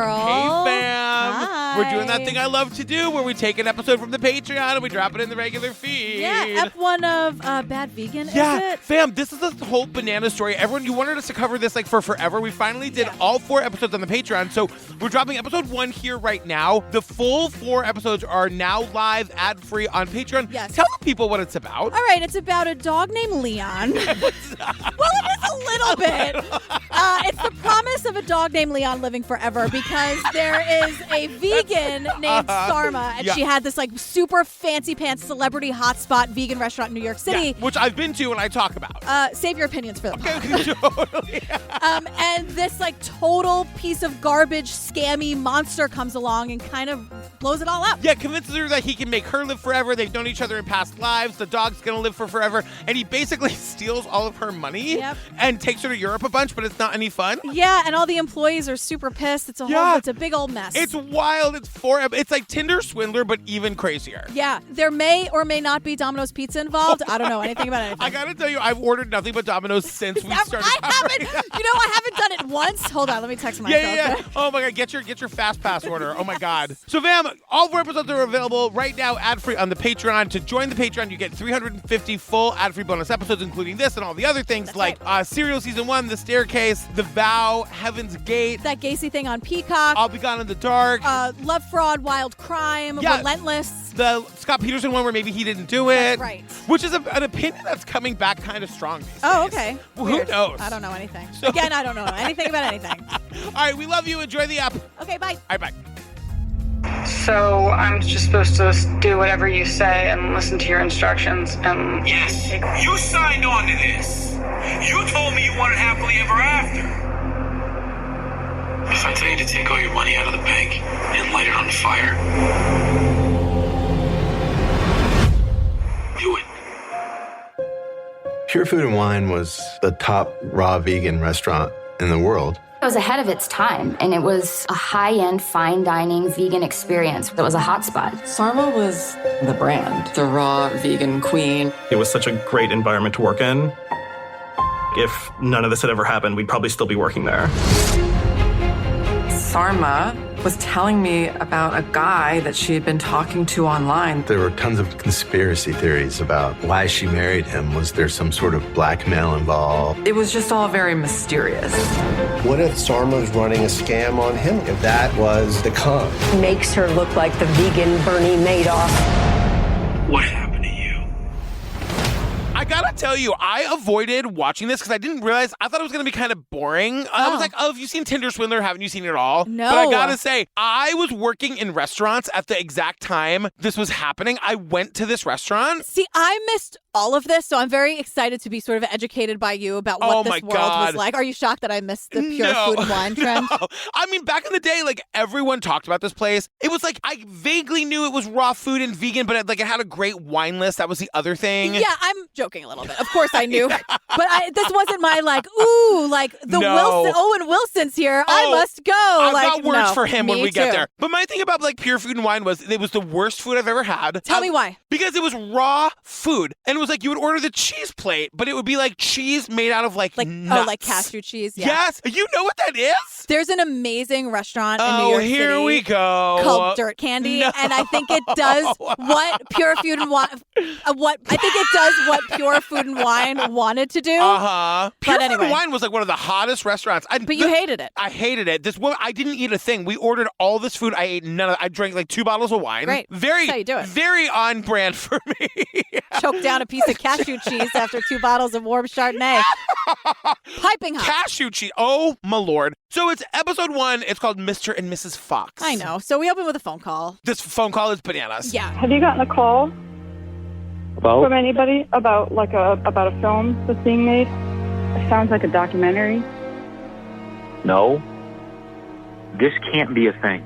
girl. Hey, fam. Hi. We're doing that thing I love to do where we take an episode from the Patreon and we drop it in the regular feed. Yeah, F1 of Bad Vegan, yeah, is it? Fam, this is a whole banana story. Everyone, you wanted us to cover this like for forever. We finally did all 4 episodes on the Patreon. So we're dropping episode 1 here right now. The full 4 episodes are now live, ad-free on Patreon. Yes. Tell the people what it's about. All right, it's about a dog named Leon. Well, it is a little bit. It's the promise of a dog named Leon living forever because there is a vegan named Sarma, and she had this like super fancy pants celebrity hotspot vegan restaurant in New York City. Yeah, which I've been to and I talk about. Save your opinions for the pod. Totally. And this like total piece of garbage, scammy monster comes along and kind of blows it all up. Yeah, convinces her that he can make her live forever. They've known each other in past lives. The dog's gonna live for forever. And he basically steals all of her money and takes her to Europe a bunch, but it's not any fun. Yeah, and all the employees are super pissed. It's a big old mess. It's wild. It's like Tinder Swindler, but even crazier. Yeah, there may or may not be Domino's Pizza involved. I don't know anything about anything. I gotta tell you, I've ordered nothing but Domino's since we started. I haven't done it once. Hold on, let me text myself. Yeah. Oh my God, get your fast pass order. Oh my God. So, fam, all 4 episodes are available right now ad-free on the Patreon. To join the Patreon, you get 350 full ad-free bonus episodes, including this and all the other things. That's like Serial Season 1, The Staircase, The Vow, Heaven's Gate. That Gacy thing on Peacock. I'll Be Gone in the Dark. Love Fraud, Wild Crime, Relentless. The Scott Peterson one where maybe he didn't do it. That's right. Which is an opinion that's coming back kind of strong these days. Oh, okay. Well, who knows? I don't know anything. Again, I don't know anything about anything. All right, we love you. Enjoy the app. Okay, bye. All right, bye. So I'm just supposed to do whatever you say and listen to your instructions and... Yes, you signed on to this. You told me you wanted happily ever after. If I tell you to take all your money out of the bank and light it on fire, do it. Pure Food and Wine was the top raw vegan restaurant in the world. It was ahead of its time, and it was a high-end, fine dining vegan experience. It was a hotspot. Sarma was the brand, the raw vegan queen. It was such a great environment to work in. If none of this had ever happened, we'd probably still be working there. Sarma was telling me about a guy that she had been talking to online. There were tons of conspiracy theories about why she married him. Was there some sort of blackmail involved? It was just all very mysterious. What if Sarma's running a scam on him? If that was the con? Makes her look like the vegan Bernie Madoff. What happened to you? I gotta tell you, I avoided watching this because I didn't realize, I thought it was gonna be kind of boring. I was like, have you seen Tinder Swindler? Haven't you seen it all? No. But I gotta say, I was working in restaurants at the exact time this was happening. I went to this restaurant. See, I missed all of this, so I'm very excited to be sort of educated by you about what this world was like. Are you shocked that I missed the pure food and wine trend? No. I mean, back in the day, like, everyone talked about this place. It was like, I vaguely knew it was raw food and vegan, but it had a great wine list. That was the other thing. Yeah, I'm joking a little bit. Of course I knew. But this wasn't my Owen Wilson's here. I must go. I've got words for him when we get there. But my thing about Pure Food and Wine was it was the worst food I've ever had. Tell me why. Because it was raw food. And it was like you would order the cheese plate, but it would be like cheese made out of nuts. Oh, like cashew cheese? Yeah. Yes. You know what that is? There's an amazing restaurant in New York City. Here we go. Called Dirt Candy. No. And I think it does what Pure Food and Wine Pure Food and Wine wanted to do. Pure Food and Wine was like one of the hottest restaurants. But you hated it. I hated it. This woman, I didn't eat a thing. We ordered all this food. I ate none of it. I drank like 2 bottles of wine. Great. That's how you do it. Very on brand for me. Choked down a piece of cashew cheese after 2 bottles of warm Chardonnay. Piping hot. Cashew cheese. Oh, my Lord. So it's episode 1. It's called Mr. and Mrs. Fox. I know. So we open with a phone call. This phone call is bananas. Yeah. Have you gotten a call from anybody about about a film that's being made? It sounds like a documentary. No. This can't be a thing.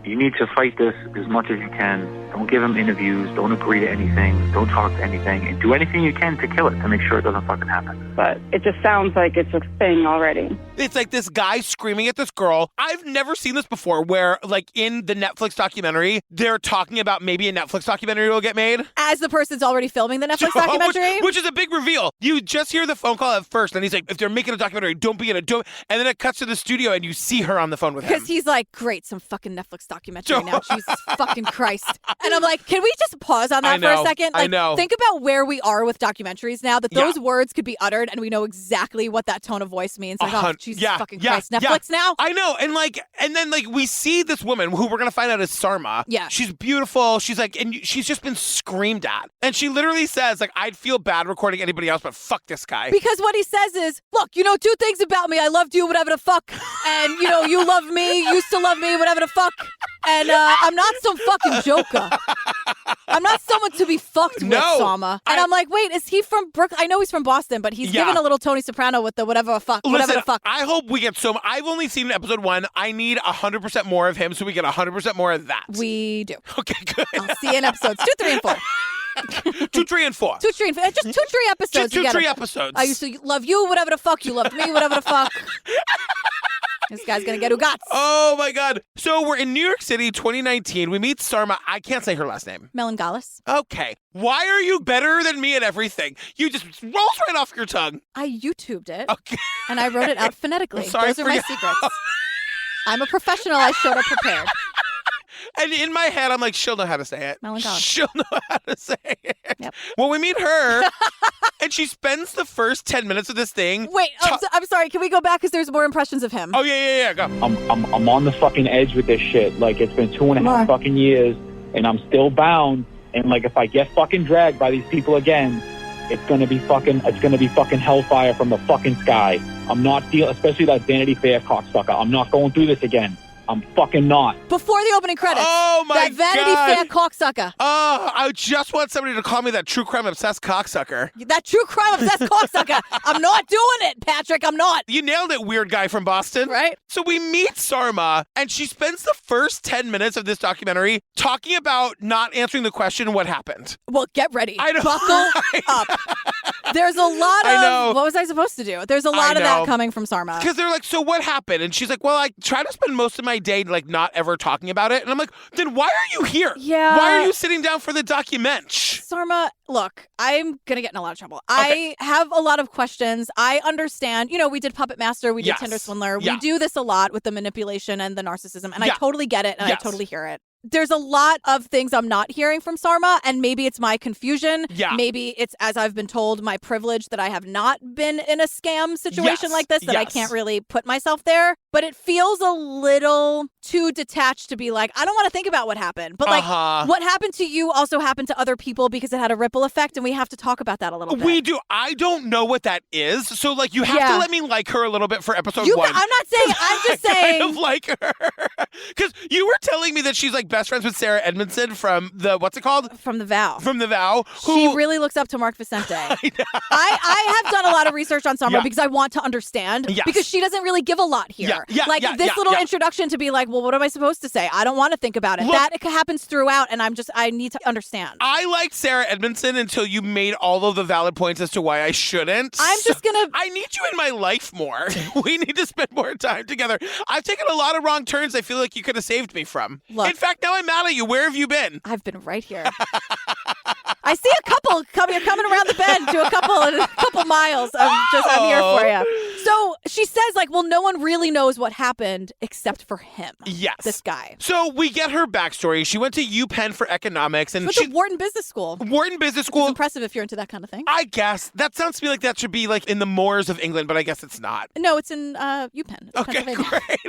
You need to fight this as much as you can Don't give him interviews. Don't agree to anything. Don't talk to anything. And do anything you can to kill it, to make sure it doesn't fucking happen. But it just sounds like it's a thing already. It's like this guy screaming at this girl. I've never seen this before where, like, in the Netflix documentary, they're talking about maybe a Netflix documentary will get made. As the person's already filming the Netflix documentary? Which is a big reveal. You just hear the phone call at first, and he's like, if they're making a documentary, don't be in it. Don't. And then it cuts to the studio, and you see her on the phone with him. Because he's like, great, some fucking Netflix documentary now. Jesus fucking Christ. And I'm like, can we just pause on that for a second? Like, I know. Think about where we are with documentaries now, that those words could be uttered, and we know exactly what that tone of voice means. Like, oh, Jesus fucking Christ. Netflix now? I know. And then we see this woman who we're going to find out is Sarma. Yeah. She's beautiful. She's like, and she's just been screamed at. And she literally says, like, I'd feel bad recording anybody else, but fuck this guy. Because what he says is, look, you know two things about me. I loved you, whatever the fuck. And, you know, you love me, used to love me, whatever the fuck. And I'm not some fucking joker. I'm not someone to be fucked with, Sarma. And I'm like, wait, is he from Brooklyn? I know he's from Boston, but he's giving a little Tony Soprano with the whatever the fuck. I hope we get I've only seen episode 1. I need 100% more of him so we get 100% more of that. We do. Okay, good. I'll see you in episodes 2, 3, and 4. 2, 3, and 4. 2, 3, and 4. Just 2, 3 episodes. 2, 3 episodes. I used to love you, whatever the fuck. You loved me, whatever the fuck. This guy's gonna get Ugats. Oh my God. So we're in New York City, 2019. We meet Sarma. I can't say her last name. Melngailis. Okay. Why are you better than me at everything? You just rolls right off your tongue. I YouTubed it. Okay. And I wrote it out phonetically. Sorry Those are my secrets. I'm a professional. I showed up prepared. And in my head, I'm like, she'll know how to say it. Melngailis. She'll know how to say it. Yep. Well, we meet her, and she spends the first 10 minutes of this thing. Wait, I'm sorry. Can we go back? Because there's more impressions of him. Oh, yeah. Go. I'm on the fucking edge with this shit. Like, it's been 2.5 fucking years, and I'm still bound. And, like, if I get fucking dragged by these people again, it's gonna be fucking hellfire from the fucking sky. I'm not dealing, especially that Vanity Fair cocksucker. I'm not going through this again. I'm fucking not. Before the opening credits. Oh, my God. That Vanity Fair cocksucker. Oh, I just want somebody to call me that true crime obsessed cocksucker. That true crime obsessed cocksucker. I'm not doing it, Patrick. I'm not. You nailed it, weird guy from Boston. Right. So we meet Sarma, and she spends the first 10 minutes of this documentary talking about not answering the question, what happened? Well, get ready. I know. Buckle up. There's a lot of, what was I supposed to do? There's a lot of that coming from Sarma. Because they're like, so what happened? And she's like, well, I try to spend most of my day like not ever talking about it. And I'm like, then why are you here? Yeah. Why are you sitting down for the document? Sarma, look, I'm going to get in a lot of trouble. Okay. I have a lot of questions. I understand. You know, we did Puppet Master. We did Tinder Swindler. Yeah. We do this a lot with the manipulation and the narcissism. And I totally get it. And I totally hear it. There's a lot of things I'm not hearing from Sarma, and maybe it's my confusion. Yeah. Maybe it's, as I've been told, my privilege that I have not been in a scam situation like this, that I can't really put myself there. But it feels a little too detached to be like, I don't want to think about what happened. But like, what happened to you also happened to other people because it had a ripple effect, and we have to talk about that a little bit. We do. I don't know what that is. So like, you have to let me like her a little bit for episode 1. I'm not saying, I'm just saying. I kind of like her. Because you were telling me that she's like best friends with Sarah Edmondson from the, what's it called? From The Vow. From The Vow. She really looks up to Mark Vicente. I have done a lot of research on Sarma because I want to understand. Yes. Because she doesn't really give a lot here. This little introduction to be like, well, what am I supposed to say? I don't want to think about it. Look, that happens throughout, and I need to understand. I liked Sarah Edmondson until you made all of the valid points as to why I shouldn't. I need you in my life more. We need to spend more time together. I've taken a lot of wrong turns I feel like you could have saved me from. Look, in fact, now I'm mad at you. Where have you been? I've been right here. I see a couple coming around the bend to a couple miles. I'm here for you. So she says, like, well, no one really knows what happened except for him. Yes. This guy. So we get her backstory. She went to UPenn for economics. And she went to Wharton Business School. Wharton Business School. It's impressive if you're into that kind of thing. I guess. That sounds to me like that should be like in the moors of England, but I guess it's not. No, it's in UPenn. Okay, great.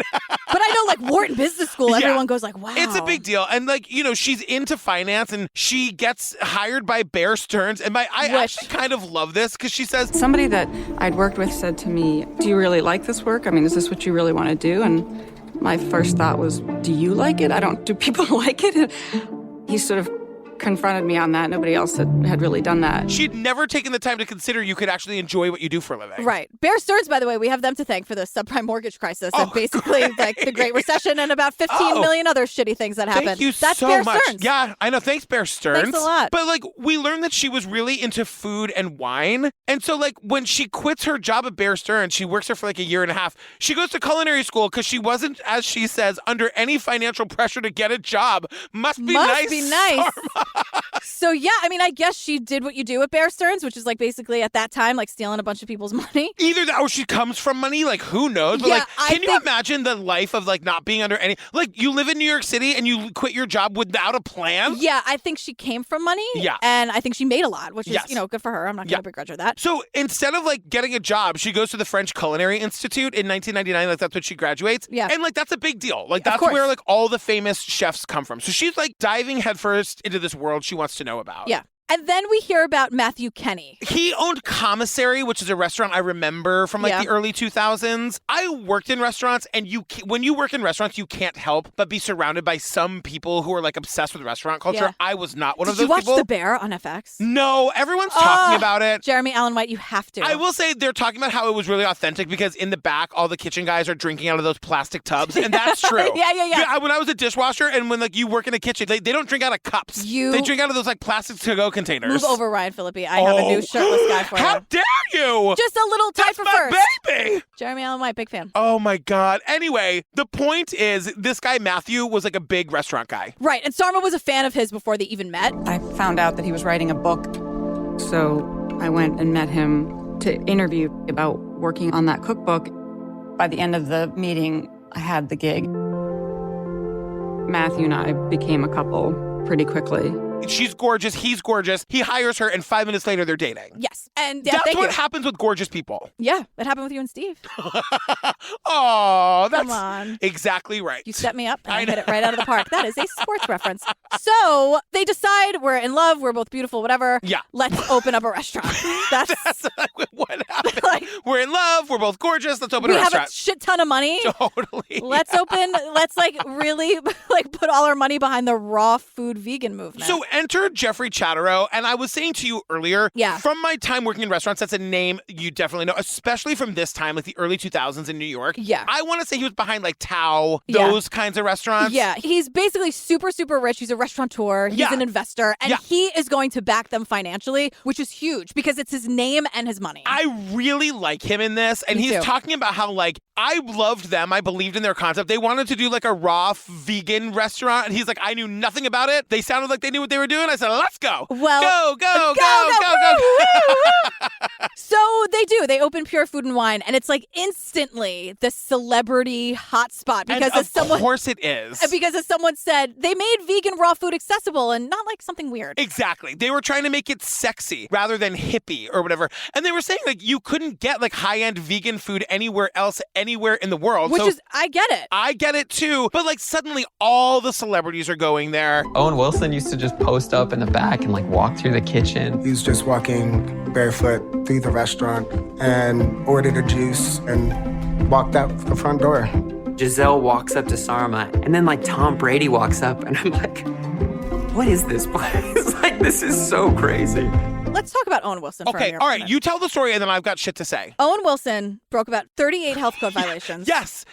But I know, like, Wharton Business School, everyone goes like, wow. It's a big deal. And, like, you know, she's into finance, and she gets hired by Bear Stearns. And I actually kind of love this because she says... Somebody that I'd worked with said to me, do you really like this work? I mean, is this what you really want to do? And my first thought was, do you like it? Do people like it? And he sort of confronted me on that. Nobody else had really done that. She'd never taken the time to consider you could actually enjoy what you do for a living. Right. Bear Stearns, by the way, we have them to thank for the subprime mortgage crisis and basically like the Great Recession and about 15 million other shitty things that happened. Thank you That's so Bear much. Stearns. Yeah, I know. Thanks, Bear Stearns. Thanks a lot. But like, we learned that she was really into food and wine. And so like, when she quits her job at Bear Stearns, she works there for like a year and a half. She goes to culinary school because she wasn't, as she says, under any financial pressure to get a job. Must be nice. Sarma. So yeah, I mean, I guess she did what you do at Bear Stearns, which is like basically at that time, like stealing a bunch of people's money. Either that or she comes from money, like who knows? But Yeah, like, can you imagine the life of like not being under any, like you live in New York City and you quit your job without a plan? Yeah, I think she came from money. Yeah. And I think she made a lot, which is, good for her. I'm not going to begrudge her that. So instead of like getting a job, she goes to the French Culinary Institute in 1999. Like that's when she graduates. Yeah. And like that's a big deal. Like that's where like all the famous chefs come from. So she's like diving headfirst into this world she wants to know about. Yeah. And then we hear about Matthew Kenny. He owned Commissary, which is a restaurant I remember from like the early 2000s. I worked in restaurants, and when you work in restaurants, you can't help but be surrounded by some people who are like obsessed with restaurant culture. Yeah. I was not one of Did those you watch people. The Bear on FX? No, everyone's talking about it. Jeremy Allen White, you have to. I will say they're talking about how it was really authentic because in the back, all the kitchen guys are drinking out of those plastic tubs, and that's true. Yeah. When I was a dishwasher, and when like you work in a kitchen, they don't drink out of cups. They drink out of those like plastic to-go containers. Move over, Ryan Philippi. I have a new shirtless guy for you. How dare you? Just a little tight for my first. Baby. Jeremy Allen White, big fan. Oh my God. Anyway, the point is this guy, Matthew, was like a big restaurant guy. Right. And Sarma was a fan of his before they even met. I found out that he was writing a book, so I went and met him to interview about working on that cookbook. By the end of the meeting, I had the gig. Matthew and I became a couple pretty quickly. She's gorgeous. He's gorgeous. He hires her, and 5 minutes later, they're dating. Yes. And that's what happens with gorgeous people. Yeah, that happened with you and Steve. Oh, that's Come on. Exactly right. You set me up, and I hit it right out of the park. That is a sports reference. So they decide we're in love, we're both beautiful, whatever. Yeah. Let's open up a restaurant. That's what happened. We're in love. We're both gorgeous. Let's open a we restaurant. have a shit ton of money. Totally. Let's like really like put all our money behind the raw food vegan movement. So enter Jeffrey Chatterow, and I was saying to you earlier, from my time working in restaurants, that's a name you definitely know, especially from this time, like the early 2000s in New York. Yeah. I want to say he was behind like Tao, those kinds of restaurants. Yeah, he's basically super, super rich. He's a restaurateur. He's an investor, and he is going to back them financially, which is huge because it's his name and his money. I really like him in this, and he's talking about how like I loved them. I believed in their concept. They wanted to do like a raw vegan restaurant, and he's like, I knew nothing about it. They sounded like they knew what they were doing. I said, let's go. Well, go. So they do. They open Pure Food and Wine, and it's like instantly the celebrity hotspot because of course it is. Because as someone said, they made vegan raw food accessible and not like something weird. Exactly. They were trying to make it sexy rather than hippie or whatever. And they were saying like you couldn't get like high-end vegan food anywhere else, anywhere in the world. Which is, I get it. I get it too. But like suddenly all the celebrities are going there. Owen Wilson used to just post up in the back and like walk through the kitchen. He was just walking barefoot through the restaurant and ordered a juice and walked out the front door. Giselle walks up to Sarma, and then like Tom Brady walks up, and I'm like, what is this place? Like, this is so crazy. Let's talk about Owen Wilson for a Okay, minute. all right. You tell the story, and then I've got shit to say. Owen Wilson broke about 38 health code violations. Yes.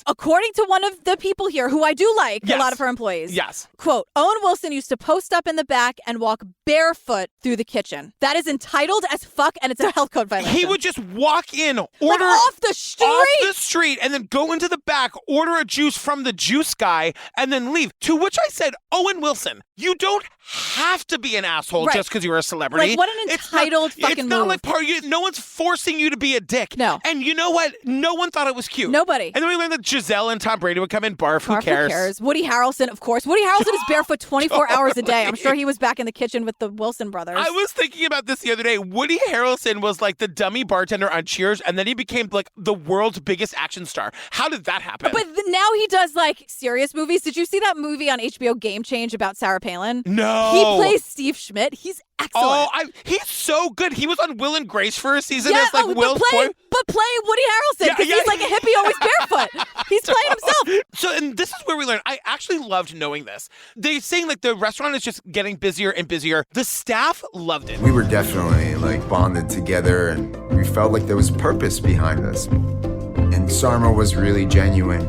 According to one of the people here, who I do like, a lot of her employees. Yes. Quote, Owen Wilson used to post up in the back and walk barefoot through the kitchen. That is entitled as fuck, and it's a health code violation. He would just walk in, order like off the street, and then go into the back, order a juice from the juice guy, and then leave. To which I said, Owen Wilson, you don't have to be an asshole just because you're a celebrity. Like, what an entitled fucking move. move. It's not like no one's forcing you to be a dick. No. And you know what? No one thought it was cute. Nobody. And then we learned that Giselle and Tom Brady would come in, barf, who Who cares? cares? Woody Harrelson, of course. Woody Harrelson is barefoot 24 hours a day. I'm sure he was back in the kitchen with the Wilson brothers. I was thinking about this the other day. Woody Harrelson was like the dummy bartender on Cheers, and then he became like the world's biggest action star. How did that happen? But now he does like serious movies. Did you see that movie on HBO, Game Change, about Sarah Palin? No. He plays Steve Schmidt. He's excellent. Oh, he's so good. He was on Will and Grace for a season Yeah, as like Will's boy. But playing Woody Harrelson, because he's like a hippie always barefoot. He's playing himself. So, and this is where we learn. I actually loved knowing this. They're saying like the restaurant is just getting busier and busier. The staff loved it. We were definitely like bonded together, and we felt like there was purpose behind us. And Sarma was really genuine.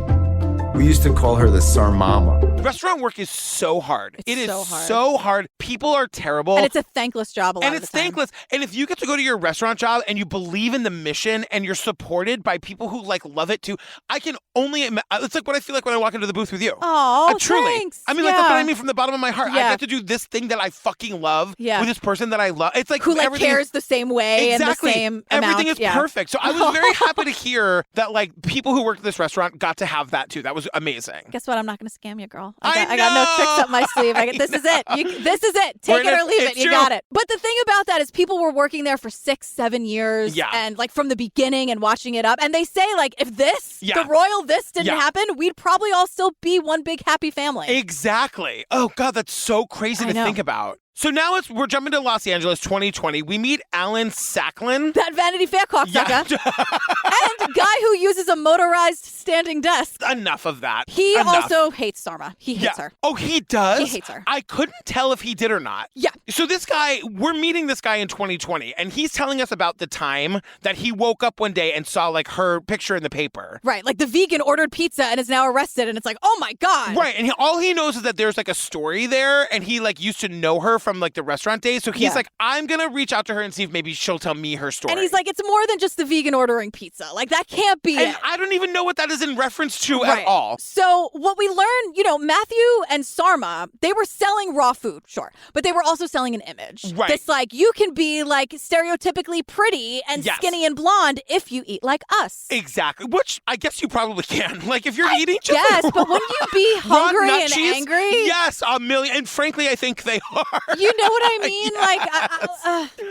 We used to call her the Sarmama. Restaurant work is so hard. It is so hard. People are terrible. And it's a thankless job a lot And of it's the time. thankless. And if you get to go to your restaurant job and you believe in the mission and you're supported by people who like love it too, I can only it's like what I feel like when I walk into the booth with you. Oh, truly. thanks. I mean, like that's what I mean from the bottom of my heart. I Yeah. get to do this thing that I fucking love with this person that I love. It's like who like everything cares the same way exactly. and the same Everything amount. is perfect. So I was very happy to hear that like people who worked at this restaurant got to have that too. That was amazing. Guess what? I'm not going to scam you, girl. I got no tricks up my sleeve. This is it. This is it. Take it or leave it. You got it. But the thing about that is people were working there for 6-7 years and like from the beginning and watching it up. And they say like if the royal didn't happen, we'd probably all still be one big happy family. Exactly. Oh God, that's so crazy to think about. So now we're jumping to Los Angeles 2020. We meet Alan Sacklin. That Vanity Fair cocksucker. And guy who uses a motorized standing desk. Enough of that. He also hates Sarma. He hates her. Oh, he does? He hates her. I couldn't tell if he did or not. Yeah. So this guy, we're meeting this guy in 2020, and he's telling us about the time that he woke up one day and saw like her picture in the paper. Right. Like the vegan ordered pizza and is now arrested, and it's like, oh my God. Right. And all he knows is that there's like a story there, and he like used to know her from like the restaurant days. So he's like, I'm going to reach out to her and see if maybe she'll tell me her story. And he's like, it's more than just the vegan ordering pizza. Like that can't be and it. I don't even know what that is in reference to at all. So what we learned, Matthew and Sarma, they were selling raw food, sure, but they were also selling an image. Right. This like, you can be like stereotypically pretty and skinny and blonde if you eat like us. Exactly. Which I guess you probably can. Like if you're eating just yes, but wouldn't you be hungry nut and cheese? angry? Yes, a million. And frankly, I think they are. You know what I mean? Like,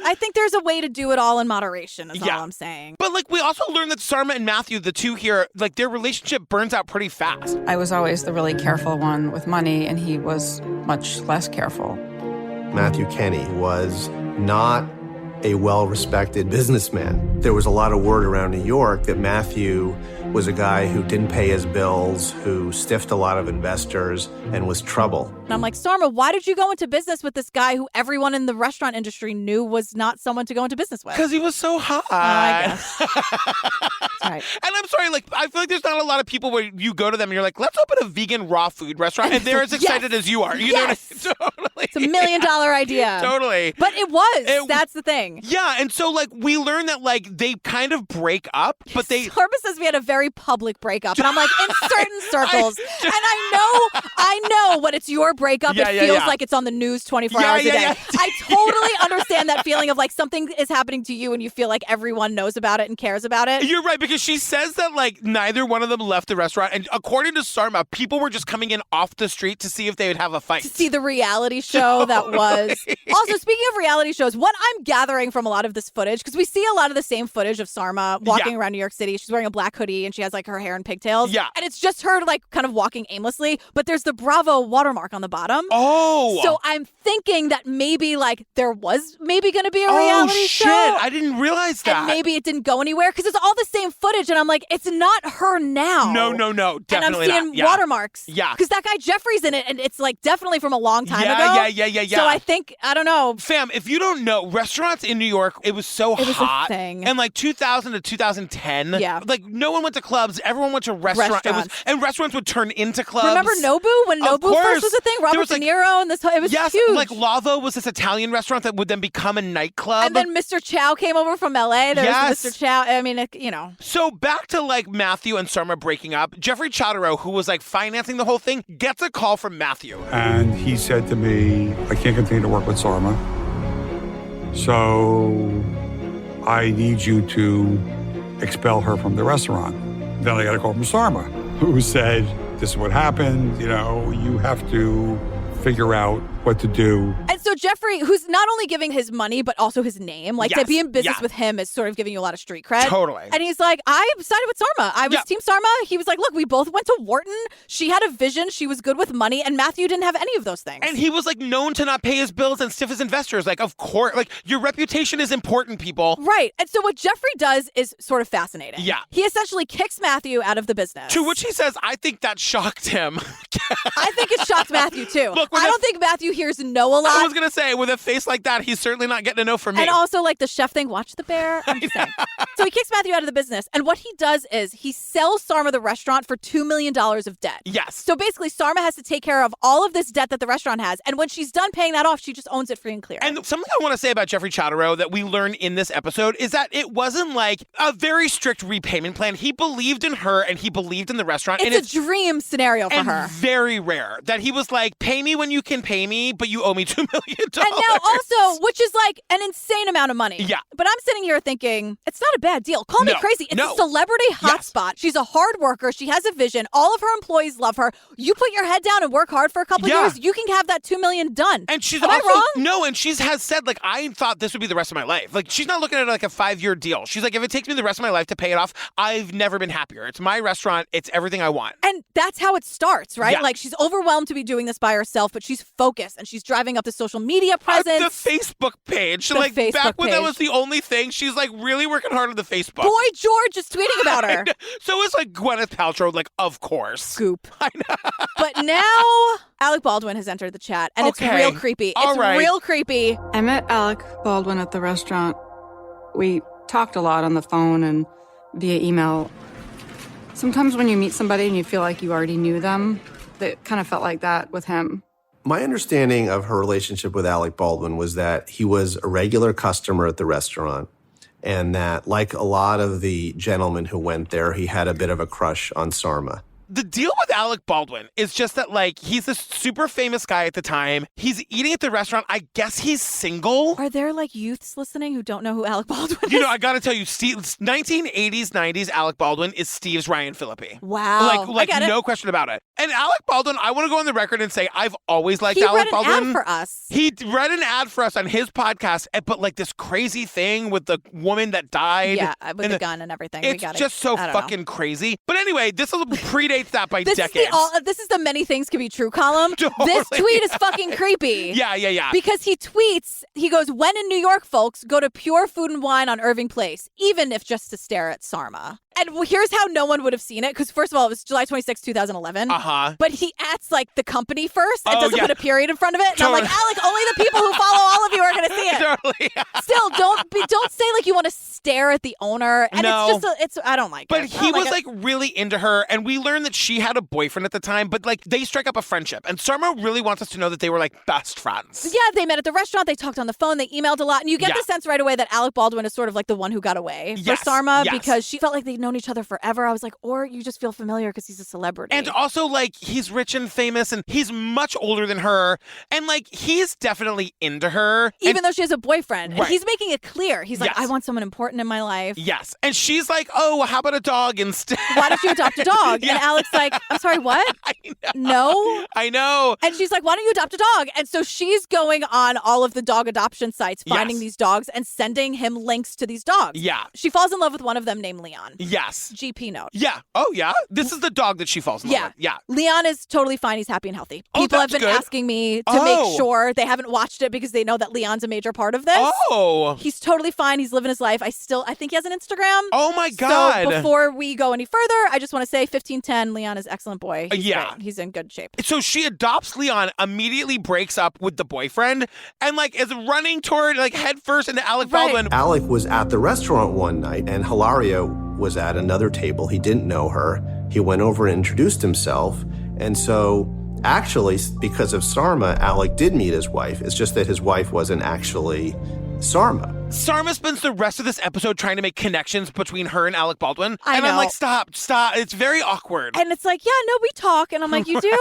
I think there's a way to do it all in moderation is all I'm saying. But like we also learned that Sarma and Matthew, the two here, like their relationship burns out pretty fast. I was always the really careful one with money, and he was much less careful. Matthew Kenny was not a well-respected businessman. There was a lot of word around New York that Matthew was a guy who didn't pay his bills, who stiffed a lot of investors, and was trouble. And I'm like, Sarma, why did you go into business with this guy who everyone in the restaurant industry knew was not someone to go into business with? Because he was so hot. Oh, I guess. That's right. And I'm sorry, like, I feel like there's not a lot of people where you go to them and you're like, let's open a vegan raw food restaurant. And they're as excited as you are. You know what I mean? Totally. It's $1 million idea. Totally. But it was. That's the thing. Yeah. And so, like, we learned that, like, they kind of break up, but they. Sarma says we had a very public breakup. And I'm like, in certain circles. And I know when it's your breakup, it feels like it's on the news 24 hours a day. Yeah. I totally understand that feeling of like something is happening to you and you feel like everyone knows about it and cares about it. You're right, because she says that like neither one of them left the restaurant. And according to Sarma, people were just coming in off the street to see if they would have a fight. To see the reality show that was. Also, speaking of reality shows, what I'm gathering from a lot of this footage, because we see a lot of the same footage of Sarma walking around New York City. She's wearing a black hoodie and she has like her hair in pigtails. Yeah. And it's just her like kind of walking aimlessly, but there's the Bravo watermark on the bottom. Oh. So I'm thinking that maybe like there was maybe going to be a reality show. Oh, shit. I didn't realize that. And maybe it didn't go anywhere because it's all the same footage. And I'm like, it's not her now. No. Definitely and I'm seeing watermarks. Yeah. Because that guy Jeffrey's in it and it's like definitely from a long time ago. Yeah. So I think, I don't know. Fam, if you don't know, restaurants in New York, it was so hot. A thing. And like 2000 to 2010. Yeah. Like no one went to clubs. Everyone went to restaurants. And restaurants would turn into clubs. Remember Nobu? When Nobu first was a thing? Robert De Niro and this, it was huge. Like Lavo was this Italian restaurant that would then become a nightclub. And then Mr. Chow came over from LA. There was Mr. Chow. I mean, So back to like Matthew and Sarma breaking up. Jeffrey Chodorow, who was like financing the whole thing, gets a call from Matthew. And he said to me, I can't continue to work with Sarma. So I need you to expel her from the restaurant. Then I got a call from Sarma, who said, this is what happened. You have to figure out what to do. And so Jeffrey, who's not only giving his money, but also his name, like to be in business with him is sort of giving you a lot of street cred. Totally. And he's like, I sided with Sarma. I was Team Sarma. He was like, look, we both went to Wharton. She had a vision. She was good with money. And Matthew didn't have any of those things. And he was like known to not pay his bills and stiff his investors. Like, of course, like your reputation is important, people. Right. And so what Jeffrey does is sort of fascinating. Yeah. He essentially kicks Matthew out of the business. To which he says, I think that shocked him. I think it shocked Matthew too. Look, I don't think Matthew hears no a lot. I was going to say, with a face like that, he's certainly not getting a no from me. And also like the chef thing, watch the bear. I'm just saying. So he kicks Matthew out of the business. And what he does is he sells Sarma the restaurant for $2 million of debt. Yes. So basically Sarma has to take care of all of this debt that the restaurant has. And when she's done paying that off, she just owns it free and clear. And something I want to say about Jeffrey Chotaro that we learn in this episode is that it wasn't like a very strict repayment plan. He believed in her and he believed in the restaurant. It's a dream scenario for her. Very rare that he was like, pay me when you can pay me, but you owe me $2 million. And now also, which is like an insane amount of money. Yeah. But I'm sitting here thinking, it's not a bad deal. Call me crazy. It's a celebrity hotspot. She's a hard worker. She has a vision. All of her employees love her. You put your head down and work hard for a couple of years, you can have that $2 million done. And she's Am I wrong? No, and she has said, like, I thought this would be the rest of my life. Like, she's not looking at it like a 5-year deal. She's like, if it takes me the rest of my life to pay it off, I've never been happier. It's my restaurant. It's everything I want. And that's how it starts, right? Yeah. Like, she's overwhelmed to be doing this by herself, but she's focused and she's driving up the social media presence. The Facebook page. The like, Facebook back when that page. was the only thing, she's like really working hard on the Facebook. Boy George is tweeting about her. So is like Gwyneth Paltrow, like, of course. Scoop. I know. But now Alec Baldwin has entered the chat, and it's real creepy. It's real creepy. I met Alec Baldwin at the restaurant. We talked a lot on the phone and via email. Sometimes when you meet somebody and you feel like you already knew them, it kind of felt like that with him. My understanding of her relationship with Alec Baldwin was that he was a regular customer at the restaurant and that, like a lot of the gentlemen who went there, he had a bit of a crush on Sarma. The deal with Alec Baldwin is just that, like, he's this super famous guy at the time. He's eating at the restaurant. I guess he's single. Are there, like, youths listening who don't know who Alec Baldwin is? You know, I got to tell you, 1980s, 90s Alec Baldwin is Steve's Ryan Phillippe. Wow. Like no question about it. And Alec Baldwin, I want to go on the record and say I've always liked Alec Baldwin. He read an ad for us. He read an ad for us on his podcast, but like this crazy thing with the woman that died. Yeah, with the gun and everything. It's just so fucking crazy. But anyway, this predates that by decades. This is the many things can be true column. Totally. This tweet is fucking creepy. Yeah. Because he tweets, he goes, when in New York, folks, go to Pure Food and Wine on Irving Place, even if just to stare at Sarma. And here's how no one would have seen it, because first of all, it was July 26, 2011. Uh-huh. But he adds like the company first and doesn't put a period in front of it. And I'm like, Alec, only the people who follow all of you are going to see it. Totally. Still, don't say like you want to stare at the owner. And No. it's I don't like But it. he was like really into her, and we learned that she had a boyfriend at the time, but like they strike up a friendship. And Sarma really wants us to know that they were like best friends. Yeah, they met at the restaurant, they talked on the phone, they emailed a lot, and you get the sense right away that Alec Baldwin is sort of like the one who got away for Sarma because she felt like they'd known each other forever. I was like, or you just feel familiar because he's a celebrity. And also, like, he's rich and famous, and he's much older than her, and like he's definitely into her. Even though she has a boyfriend. Right. And he's making it clear. He's like, Yes. I want someone important in my life. Yes. And she's like, oh, how about a dog instead? Why don't you adopt a dog? Yeah. And Alec's like, I'm sorry, what? No? I know. And she's like, why don't you adopt a dog? And so she's going on all of the dog adoption sites, finding these dogs and sending him links to these dogs. Yeah. She falls in love with one of them named Leon. Yes. GP note. Yeah. Oh, yeah? This is the dog that she falls in love with. Yeah. Leon is totally fine. He's happy and healthy. Oh, People have that's been good. asking me to make sure they haven't watched it because they know that Leon's a major part of this. Oh. He's totally fine. He's living his life. I think he has an Instagram. Oh, my God. So before we go any further, I just want to say 1510, Leon is excellent boy. He's great. He's in good shape. So she adopts Leon, immediately breaks up with the boyfriend, and like is running toward like head first into Alec Baldwin. Alec was at the restaurant one night, and Hilaria was at another table. He didn't know her. He went over and introduced himself. And so actually, because of Sarma, Alec did meet his wife. It's just that his wife wasn't actually Sarma. Sarma spends the rest of this episode trying to make connections between her and Alec Baldwin. And I'm know. like, stop. It's very awkward. And it's like, yeah, no, we talk. And I'm like, you do?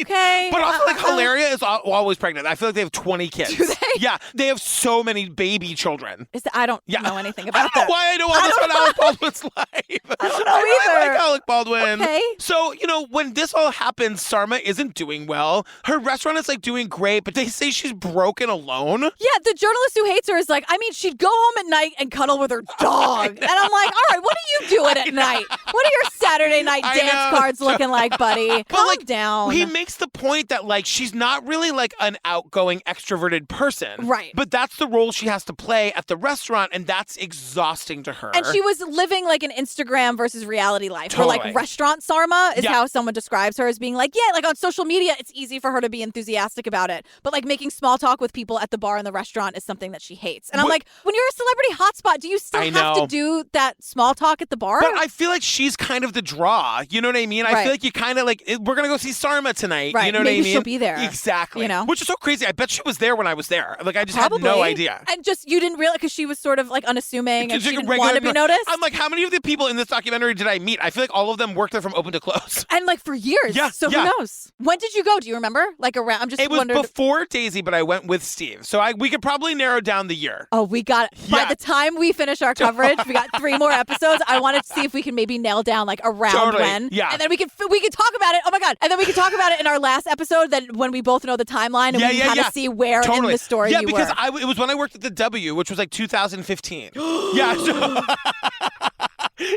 Okay. But also, like, Hilaria is always pregnant. I feel like they have 20 kids. Do they? Yeah, they have so many baby children. I don't know anything about that. Why I know all this about Alec Baldwin's life. I don't know either. I like Alec Baldwin. Okay. So, when this all happens, Sarma isn't doing well. Her restaurant is, like, doing great, but they say she's broken alone. Yeah, the journalist who hates her is like, she'd go home at night and cuddle with her dog. And I'm like, all right, what are you doing at night? What are your Saturday night dance cards looking like, buddy? Calm down. He makes the point that, like, she's not really, like, an outgoing, extroverted person. Right. But that's the role she has to play at the restaurant, and that's exhausting to her. And she was living, like, an Instagram versus reality life. Totally. Where, like, restaurant Sarma is how someone describes her, as being like, yeah, like, on social media, it's easy for her to be enthusiastic about it. But, like, making small talk with people at the bar and the restaurant is something that she hates. And I'm like, when you're a celebrity hotspot, do you still have to do that small talk at the bar? But I feel like she's kind of the draw. You know what I mean? I feel like you kind of like, we're going to go see Sarma tonight. Right. You know what I Maybe mean? she'll be there. Exactly. You know? Which is so crazy. I bet she was there when I was there. Like, I just Probably. had no idea. And just, you didn't realize, because she was sort of, like, unassuming and she didn't Regular want to be people. noticed. I'm like, how many of the people in this documentary did I meet? I feel like all of them worked there from open to close. And, like, for years. Yeah. So who knows? When did you go? Do you remember? Like, around, I'm just It was wondering. before Daisy, but I went with Steve. So we could probably narrow down the year. Oh, we got it. By the time we finish our coverage, we got 3 more episodes. I wanted to see if we can maybe nail down, like, around when. Yeah. And then we can talk about it. Oh, my God. And then we can talk about it in our last episode, that when we both know the timeline and we can kind of see where in the story you were. Yeah, because it was when I worked at the W, which was like 2015. Yeah. So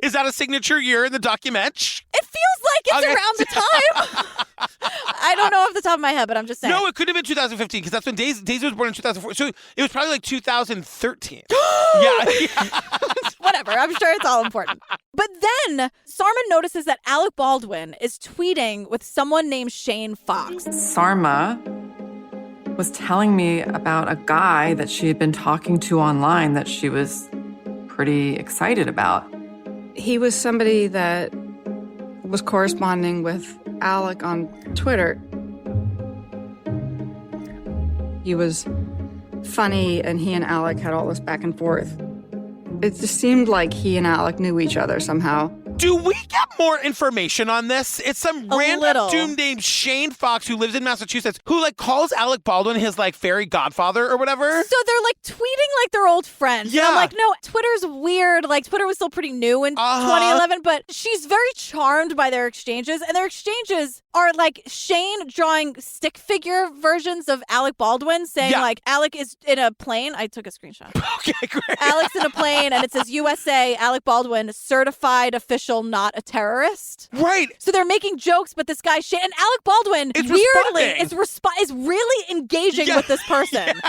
is that a signature year in the document? It feels like it's around the time. I don't know off the top of my head, but I'm just saying. No, it could have been 2015, because that's when Daisy was born in 2004. So it was probably like 2013. Yeah. Whatever. I'm sure it's all important. But then Sarma notices that Alec Baldwin is tweeting with someone named Shane Fox. Sarma was telling me about a guy that she had been talking to online that she was pretty excited about. He was somebody that was corresponding with Alec on Twitter. He was funny, and he and Alec had all this back and forth. It just seemed like he and Alec knew each other somehow. Do we get more information on this? It's some random dude named Shane Fox who lives in Massachusetts who like calls Alec Baldwin his like fairy godfather or whatever. So they're like tweeting like they're old friends. Yeah. And I'm like, no, Twitter's weird. Like Twitter was still pretty new in 2011, but she's very charmed by their exchanges. And their exchanges are like Shane drawing stick figure versions of Alec Baldwin saying like Alec is in a plane. I took a screenshot. Okay, great. Alec's in a plane and it says USA, Alec Baldwin, certified official, not a terrorist. Right. So they're making jokes, but this guy Shane and Alec Baldwin is weirdly is really engaging with this person. And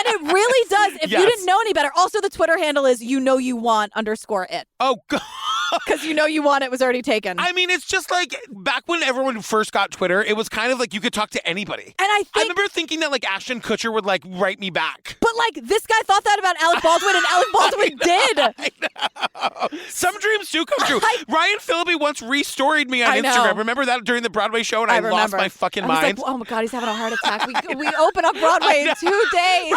it really does. If you didn't know any better. Also, the Twitter handle is _it. Oh, God. Because it was already taken. I mean, it's just like back when everyone first got Twitter, it was kind of like you could talk to anybody. And I remember thinking that like Ashton Kutcher would like write me back. But like this guy thought that about Alec Baldwin, and Alec Baldwin did. I know. Some dreams do come true. Ryan Phillippe once restoried me on Instagram. Remember that during the Broadway show, and I lost my fucking mind. I was like, oh my God, he's having a heart attack. We open up Broadway in 2 days.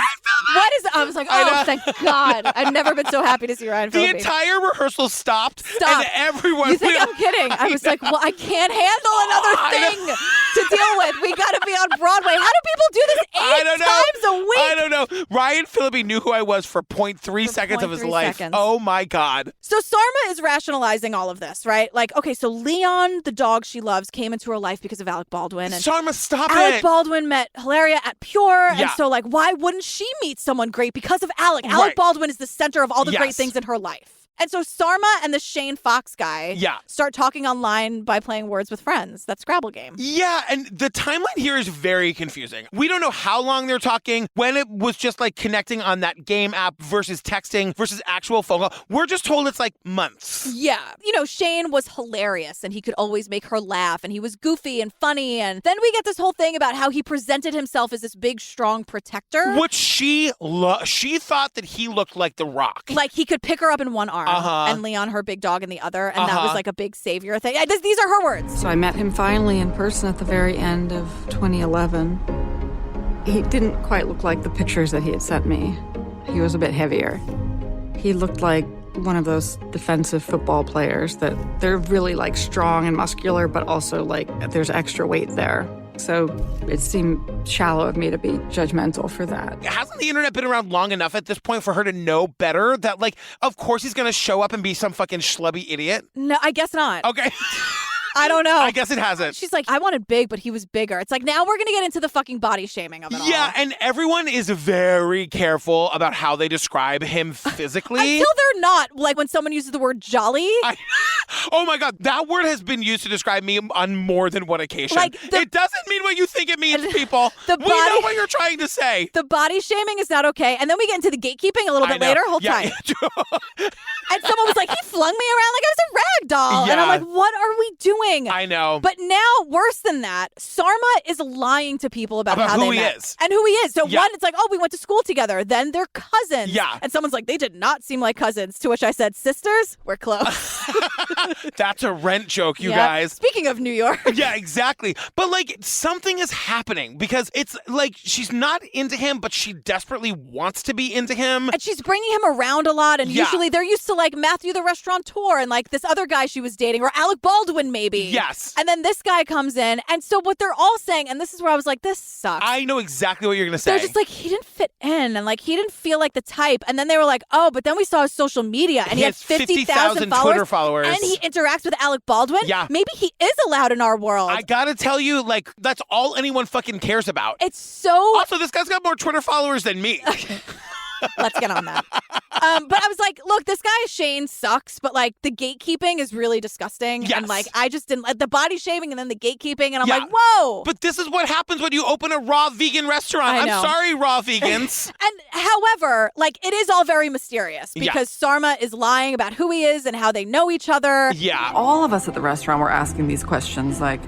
What is? I was like, oh, thank God. I've never been so happy to see Ryan Phillippe. The entire rehearsal stopped. And everyone. You think I'm kidding? I was like, well, I can't handle another thing to deal with. We got to be on Broadway. How do people do this 8 times a week? I don't know. Ryan Phillippe knew who I was for 0.3 seconds of his life. Oh my God. So Sarma is rationalizing all of this, right? Like, okay, so Leon, the dog she loves, came into her life because of Alec Baldwin. And Sarma, stop Alec Baldwin met Hilaria at Pure. Yeah. And so, like, why wouldn't she meet someone great because of Alec? Alec Baldwin is the center of all the great things in her life. And so Sarma and the Shane Fox guy start talking online by playing Words with Friends, that Scrabble game. Yeah, and the timeline here is very confusing. We don't know how long they're talking, when it was just like connecting on that game app versus texting versus actual phone call. We're just told it's like months. Yeah. You know, Shane was hilarious and he could always make her laugh and he was goofy and funny. And then we get this whole thing about how he presented himself as this big, strong protector. Which she thought that he looked like The Rock. Like he could pick her up in one arm. And Leon, her big dog, in the other. And that was like a big savior thing. These are her words. So I met him finally in person at the very end of 2011. He didn't quite look like the pictures that he had sent me. he was a bit heavier. He looked like one of those defensive football players that they're really like strong and muscular, but also like there's extra weight there. So it seemed shallow of me to be judgmental for that. Hasn't the internet been around long enough at this point for her to know better that, like, of course he's going to show up and be some fucking schlubby idiot? No, I guess not. Okay. I don't know. I guess it hasn't. She's like, I wanted big, but he was bigger. It's like, now we're going to get into the fucking body shaming of it all. Yeah, and everyone is very careful about how they describe him physically. Until they're not. Like when someone uses the word jolly. Oh my God, that word has been used to describe me on more than one occasion. Like it doesn't mean what you think it means, people. We know what you're trying to say. The body shaming is not okay. And then we get into the gatekeeping a little bit later. Hold tight. And someone was like, he flung me around like I was a rag doll. Yeah. And I'm like, what are we doing? I know. But now, worse than that, Sarma is lying to people about how who they he met. is. And who he is. So Yeah. one, it's like, oh, we went to school together. Then they're cousins. Yeah. And someone's like, they did not seem like cousins. To which I said, sisters, we're close. That's a Rent joke, you Yeah. guys. Speaking of New York. Yeah, exactly. But like something is happening because it's like she's not into him, but she desperately wants to be into him. And she's bringing him around a lot. And Yeah. usually they're used to like Matthew the restaurateur and like this other guy she was dating, or Alec Baldwin maybe. Yes. And then this guy comes in. And so what they're all saying, and this is where I was like, this sucks. I know exactly what you're going to say. They're just like, he didn't fit in and like he didn't feel like the type. And then they were like, oh, but then we saw his social media and he has 50,000 Twitter followers. And he interacts with Alec Baldwin. Yeah. Maybe he is allowed in our world. I gotta tell you, like, that's all anyone fucking cares about. It's so... Also, this guy's got more Twitter followers than me. Let's get on that. But I was like, look, this guy Shane sucks, but like the gatekeeping is really disgusting. Yes. And like, I just didn't like the body shaming and then the gatekeeping. And I'm Yeah. like, whoa. But this is what happens when you open a raw vegan restaurant. I I'm know. sorry, raw vegans. And however, like it is all very mysterious Yeah. because Sarma is lying about who he is and how they know each other. Yeah. All of us at the restaurant were asking these questions like,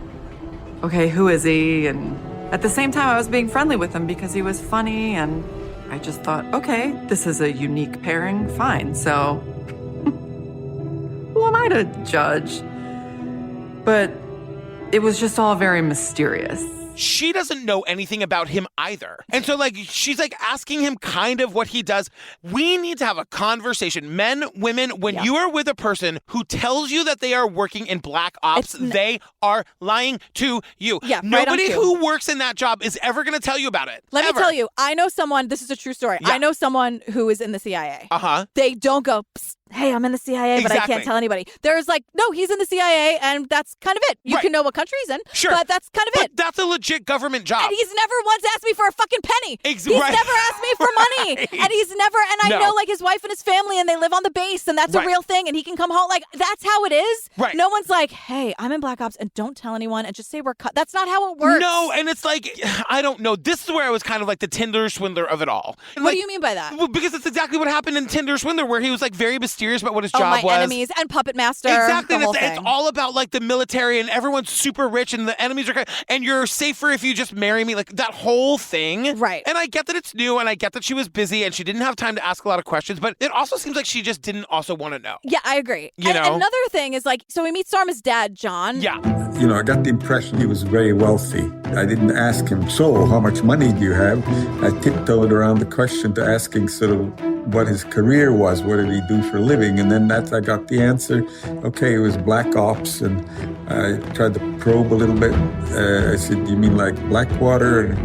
okay, who is he? And at the same time, I was being friendly with him because he was funny, and I just thought, okay, this is a unique pairing, fine. So who am I to judge? But it was just all very mysterious. She doesn't know anything about him either. And so, like, she's like asking him kind of what he does. We need to have a conversation. Men, women, when you are with a person who tells you that they are working in black ops, they are lying to you. Yeah, right on Nobody cue. who works in that job is ever going to tell you about it. Let Ever. me tell you, I know someone, this is a true story. Yeah. I know someone who is in the CIA. Uh-huh. They don't go, psst, hey, I'm in the CIA, but I Exactly. can't tell anybody. There's like, no, he's in the CIA, and that's kind of it. You Right. can know what country he's in, Sure. but that's kind of But it. that's a legit government job. And he's never once asked me for a fucking penny. He's right. never asked me for money. Right. And he's never, and I No. know like his wife and his family, and they live on the base, and that's Right. a real thing, and he can come home. Like, that's how it is. Right. No one's like, hey, I'm in Black Ops, and don't tell anyone, and just say we're cut. That's not how it works. No, and it's like, I don't know. This is where I was kind of like the Tinder swindler of it all. What do you mean by that? Well, because it's exactly what happened in Tinder Swindler, where he was like very mysterious about what his Oh, job my was. enemies and Puppet Master. Exactly. The whole It's thing. all about like the military and everyone's super rich and the enemies are and you're safer if you just marry me. Like that whole thing. Right. And I get that it's new and I get that she was busy and she didn't have time to ask a lot of questions, but it also seems like she just didn't also want to know. Yeah, I agree. You know? Another thing is like, so we meet Sarma's dad, John. Yeah. You know, I got the impression he was very wealthy. I didn't ask him, so how much money do you have? I tiptoed around the question to asking sort of what his career was, what did he do for a living? And then I got the answer. Okay, it was black ops, and I tried to probe a little bit. I said, "You mean like Blackwater?"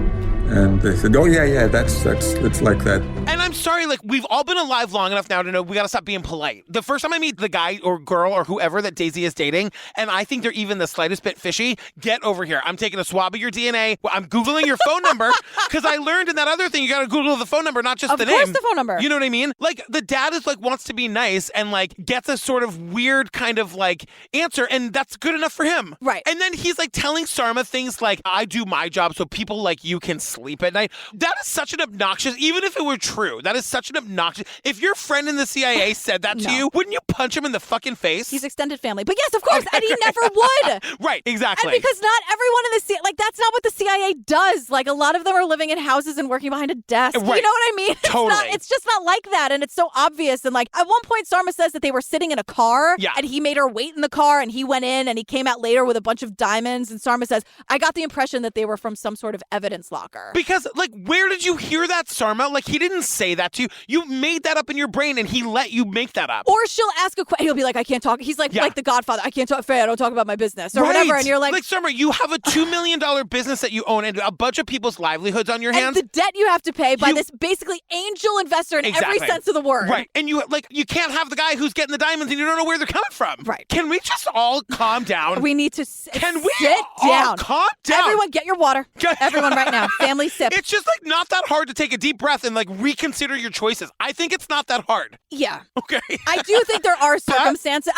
And they said, "Oh yeah, that's it's like that." And I'm sorry, like, we've all been alive long enough now to know we gotta stop being polite. The first time I meet the guy or girl or whoever that Daisy is dating, and I think they're even the slightest bit fishy, get over here. I'm taking a swab of your DNA. I'm Googling your phone number, because I learned in that other thing, you gotta Google the phone number, not just the name. Of course the phone number. You know what I mean? Like, the dad is like, wants to be nice and like gets a sort of weird kind of like answer, and that's good enough for him. Right. And then he's like telling Sarma things like, I do my job so people like you can sleep at night. That is such an obnoxious, even if it were true, that is such an obnoxious. If your friend in the CIA said that to you, wouldn't you punch him in the fucking face? He's extended family. But yes, of course, and he never would. Right, exactly. And because not everyone in the CIA, like, that's not what the CIA does. Like, a lot of them are living in houses and working behind a desk. Right. You know what I mean? Totally. It's just not like that. And it's so obvious. And like, at one point, Sarma says that they were sitting in a car. Yeah. And he made her wait in the car, and he went in, and he came out later with a bunch of diamonds. And Sarma says, I got the impression that they were from some sort of evidence locker. her. Because, like, where did you hear that, Sarma? Like, he didn't say that to you. You made that up in your brain, and he let you make that up. Or she'll ask a question. He'll be like, I can't talk. He's like the Godfather. I can't talk. Faye, I don't talk about my business or whatever. And you're like, Sarma, you have a $2 million business that you own and a bunch of people's livelihoods on your hands. And the debt you have to pay by this basically angel investor in every sense of the word. Right. And you can't have the guy who's getting the diamonds and you don't know where they're coming from. Right. Can we just all calm down? We need to sit down. Calm down. Everyone get your water. Everyone right now. Family sip. It's just like not that hard to take a deep breath and like reconsider your choices. I think it's not that hard. Yeah. Okay. I do think there are circumstances.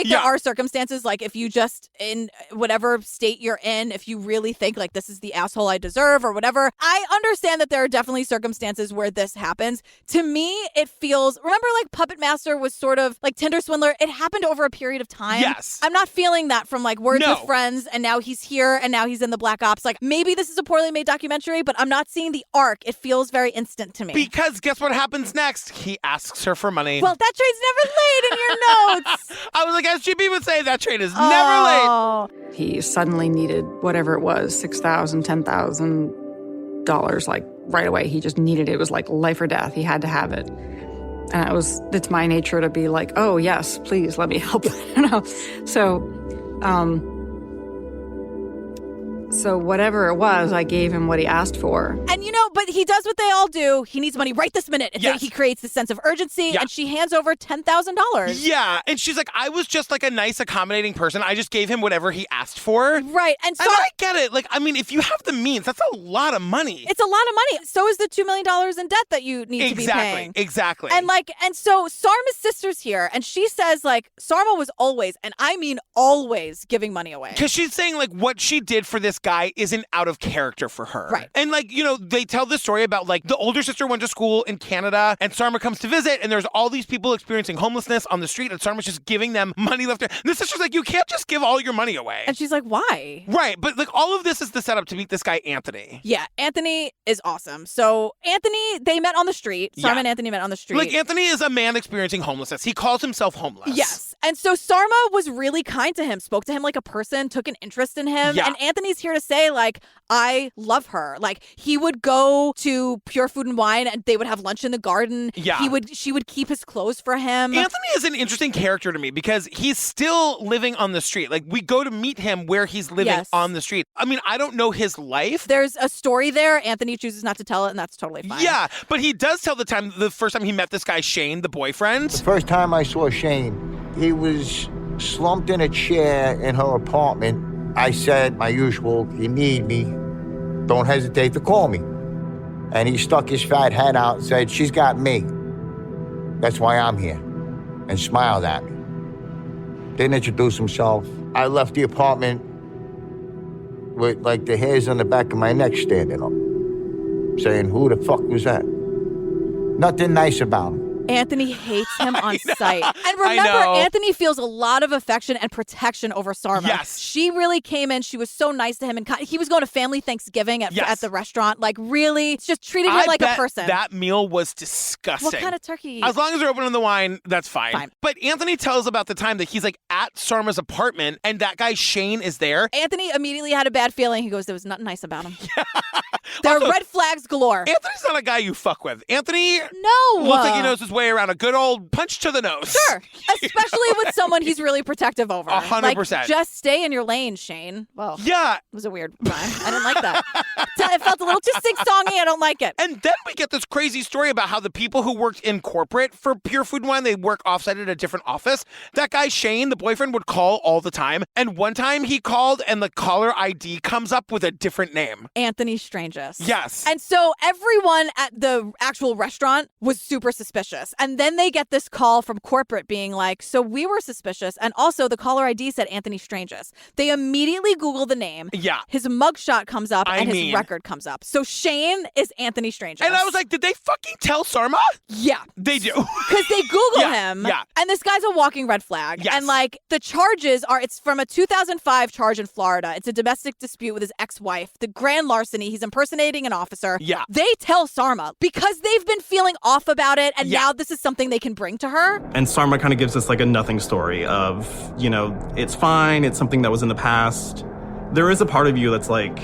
There are circumstances like if you just in whatever state you're in, if you really think like this is the asshole I deserve or whatever. I understand that there are definitely circumstances where this happens. To me, it feels, remember like Puppet Master was sort of like Tinder Swindler. It happened over a period of time. Yes. I'm not feeling that from like Words with Friends and now he's here and now he's in the Black Ops. Like maybe this is a poorly made documentary, but I'm not seeing the arc. It feels very instant to me. Because guess what happens next? He asks her for money. Well, that train's never late in your notes. I was like, SGB would say that train is never late. He suddenly needed whatever it was, $6,000, $10,000, like right away. He just needed it. It was like life or death. He had to have it. And it's my nature to be like, oh, yes, please let me help. So whatever it was, I gave him what he asked for. And but he does what they all do. He needs money right this minute. And so he creates this sense of urgency and she hands over $10,000. Yeah. And she's like, I was just like a nice, accommodating person. I just gave him whatever he asked for. Right. And I get it. Like, I mean, if you have the means, that's a lot of money. It's a lot of money. So is the $2 million in debt that you need to be paying. Exactly. And so Sarma's sister's here and she says like, Sarma was always, and I mean always, giving money away. Because she's saying like what she did for this guy isn't out of character for her. Right. And like, they tell this story about like the older sister went to school in Canada and Sarma comes to visit and there's all these people experiencing homelessness on the street and Sarma's just giving them money left. And the sister's like, you can't just give all your money away. And she's like, why? Right. But like all of this is the setup to meet this guy, Anthony. Yeah. Anthony is awesome. So Anthony, they met on the street. Sarma and Anthony met on the street. Like Anthony is a man experiencing homelessness. He calls himself homeless. Yes. And so Sarma was really kind to him, spoke to him like a person, took an interest in him. Yeah. And Anthony's here to say like, I love her. Like he would go to Pure Food and Wine and they would have lunch in the garden. Yeah. She would keep his clothes for him. Anthony is an interesting character to me because he's still living on the street. Like we go to meet him where he's living on the street. I mean, I don't know his life. There's a story there. Anthony chooses not to tell it and that's totally fine. Yeah, but he does tell the first time he met this guy, Shane, the boyfriend. The first time I saw Shane, he was slumped in a chair in her apartment. I said, my usual, you need me, don't hesitate to call me. And he stuck his fat head out and said, she's got me. That's why I'm here. And smiled at me. Didn't introduce himself. I left the apartment with like the hairs on the back of my neck standing up, saying, who the fuck was that? Nothing nice about him. Anthony hates him on sight. And remember, Anthony feels a lot of affection and protection over Sarma. Yes. She really came in. She was so nice to him. And he was going to family Thanksgiving at the restaurant. Like, really, just treating him like a person. That meal was disgusting. What kind of turkey? As long as they're opening the wine, that's fine. But Anthony tells about the time that he's like at Sarma's apartment and that guy Shane is there. Anthony immediately had a bad feeling. He goes, there was nothing nice about him. There are red flags galore. Anthony's not a guy you fuck with. Anthony looks like he knows his way around a good old punch to the nose. Sure. Especially with someone he's really protective over. 100%. Like, just stay in your lane, Shane. Well, yeah. It was a weird rhyme. I didn't like that. It felt a little too sing-songy. I don't like it. And then we get this crazy story about how the people who worked in corporate for Pure Food and Wine, they work offsite at a different office. That guy, Shane, the boyfriend, would call all the time. And one time he called and the caller ID comes up with a different name. Anthony Stranges. Yes. And so everyone at the actual restaurant was super suspicious. And then they get this call from corporate being like, so we were suspicious. And also the caller ID said Anthony Stranges. They immediately Google the name. Yeah. His mugshot comes up and his record comes up. So Shane is Anthony Stranges. And I was like, did they fucking tell Sarma? Yeah. They do. Because they Google him. Yeah. And this guy's a walking red flag. Yes. And like the charges are, it's from a 2005 charge in Florida. It's a domestic dispute with his ex-wife. The grand larceny. He's impersonating an officer. Yeah. They tell Sarma because they've been feeling off about it. And now this is something they can bring to her. And Sarma kind of gives us like a nothing story of, it's fine. It's something that was in the past. There is a part of you that's like,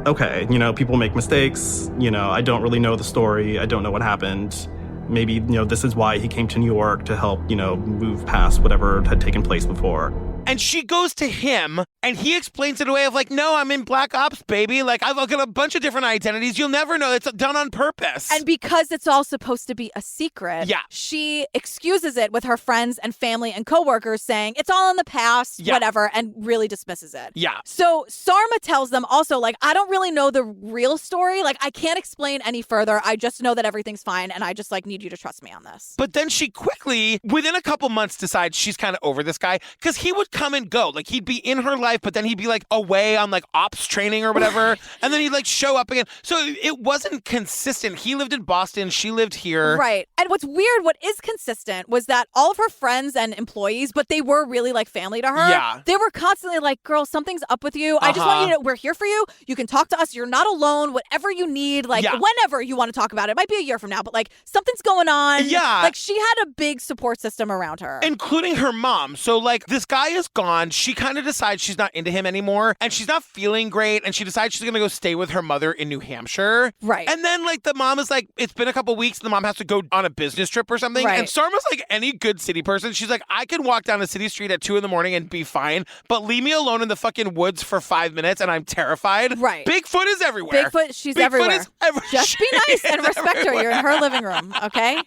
okay, people make mistakes. I don't really know the story. I don't know what happened. Maybe, this is why he came to New York to help, move past whatever had taken place before. And she goes to him, and he explains it away of like, no, I'm in Black Ops, baby. Like, I've got a bunch of different identities. You'll never know. It's done on purpose. And because it's all supposed to be a secret, yeah, she excuses it with her friends and family and coworkers saying, it's all in the past, whatever, and really dismisses it. Yeah. So Sarma tells them also, like, I don't really know the real story. Like, I can't explain any further. I just know that everything's fine, and I just, like, need you to trust me on this. But then she quickly, within a couple months, decides she's kind of over this guy, because he would come and go. Like, he'd be in her life, but then he'd be like away on like ops training or whatever. And then he'd like show up again. So it wasn't consistent. He lived in Boston. She lived here. Right. And what's weird, what is consistent was that all of her friends and employees, but they were really like family to her. Yeah. They were constantly like, girl, something's up with you. I just want you to know we're here for you. You can talk to us. You're not alone. Whatever you need, like whenever you want to talk about it. It might be a year from now, but like something's going on. Yeah. Like she had a big support system around her. Including her mom. So like this guy is gone. She kind of decides she's not into him anymore and she's not feeling great. And she decides she's going to go stay with her mother in New Hampshire. Right. And then like the mom is like, it's been a couple weeks and the mom has to go on a business trip or something. Right. And Sarma's like any good city person. She's like, I can walk down a city street at 2 a.m. and be fine, but leave me alone in the fucking woods for 5 minutes and I'm terrified. Right. Bigfoot is everywhere. She's Bigfoot everywhere. is everywhere. Just be nice and respect her. You're in her living room, okay?